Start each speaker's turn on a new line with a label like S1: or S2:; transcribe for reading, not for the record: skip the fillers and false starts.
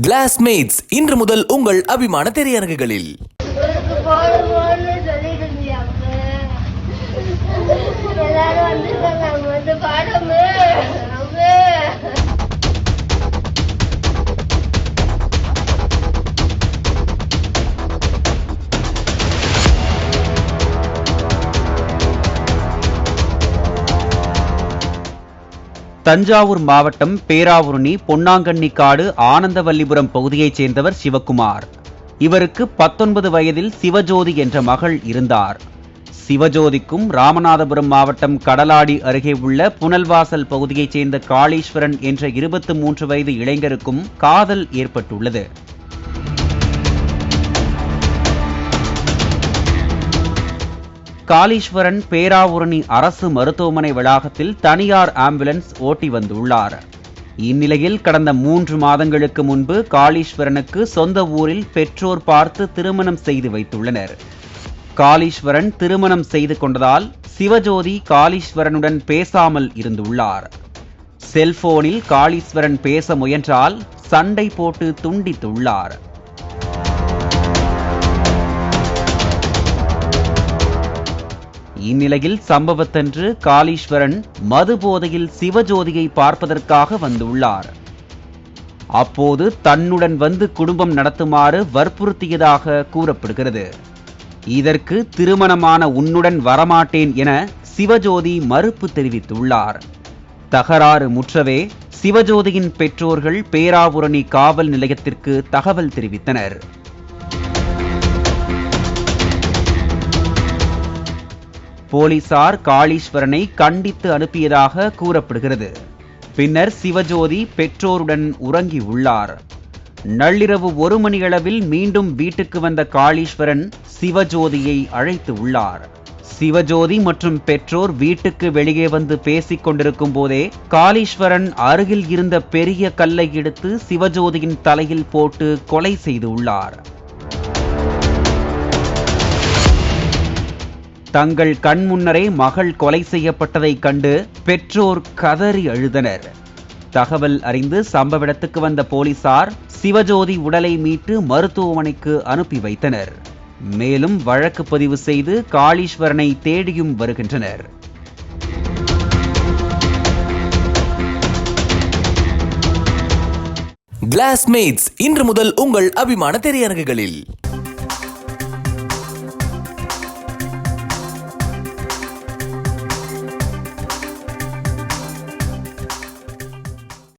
S1: Classmates இன்று முதல் உங்கள் அபிமான திரையரங்குகளில்.
S2: தஞ்சாவூர் மாவட்டம் பேராவூரணி பொன்னாங்கண்ணிக்காடு ஆனந்தவல்லிபுரம் பகுதியைச் சேர்ந்தவர் சிவக்குமார். இவருக்கு 19 வயதில் சிவஜோதி என்ற மகள் இருந்தார். சிவஜோதிக்கும் ராமநாதபுரம் மாவட்டம் கடலாடி அருகே உள்ள புனல்வாசல் பகுதியைச் சேர்ந்த காளீஸ்வரன் என்ற 23 வயது இளைஞருக்கும் காதல் ஏற்பட்டுள்ளது. காளீஸ்வரன் பேராவூரணி அரசு மருத்துவமனை வளாகத்தில் தனியார் ஆம்புலன்ஸ் ஓட்டி வந்துள்ளார். இந்நிலையில் கடந்த 3 மாதங்களுக்கு முன்பு காளீஸ்வரனுக்கு சொந்த ஊரில் பெற்றோர் பார்த்து திருமணம் செய்து வைத்துள்ளனர். காளீஸ்வரன் திருமணம் செய்து கொண்டதால் சிவஜோதி காளீஸ்வரனுடன் பேசாமல் இருந்துள்ளார். செல்போனில் காளீஸ்வரன் பேச முயன்றால் சண்டை போட்டு துண்டித்துள்ளார். இந்நிலையில் சம்பவத்தன்று காளீஸ்வரன் மது போதையில் சிவஜோதியை பார்ப்பதற்காக வந்துள்ளார். அப்போது தன்னுடன் வந்து குடும்பம் நடத்துமாறு வற்புறுத்தியதாக கூறப்படுகிறது. இதற்கு திருமணமான உன்னுடன் வரமாட்டேன் என சிவஜோதி மறுப்பு தெரிவித்துள்ளார். தகராறு முற்றவே சிவஜோதியின் பெற்றோர்கள் பேராவூரணி காவல் நிலையத்திற்கு தகவல் தெரிவித்தனர். போலீசார் காளீஸ்வரனை கண்டித்து அனுப்பியதாக கூறப்படுகிறது. பின்னர் சிவஜோதி பெற்றோருடன் உறங்கியுள்ளார். நள்ளிரவு 1 மணியளவில் மீண்டும் வீட்டுக்கு வந்த காளீஸ்வரன் சிவஜோதியை அழைத்து உள்ளார். சிவஜோதி மற்றும் பெற்றோர் வீட்டுக்கு வெளியே வந்து பேசிக் கொண்டிருக்கும் போதே காளீஸ்வரன் அருகில் இருந்த பெரிய கல்லை எடுத்து சிவஜோதியின் தலையில் போட்டு கொலை செய்துள்ளார். தங்கள் கண் முன்னரே மகள் கொலை செய்யப்பட்டதை கண்டு பெற்றோர் கதறி அழுதனர். தகவல் அறிந்து சம்பவ இடத்துக்கு வந்த போலீசார் சிவஜோதி உடலை மீட்டு மருத்துவமனைக்கு அனுப்பி வைத்தனர். மேலும் வழக்கு பதிவு செய்து காளீஸ்வரனை தேடியும் வருகின்றனர்.
S1: கிளாஸ்மேட்ஸ் இன்று முதல் உங்கள் அபிமான திரையரங்குகளில்.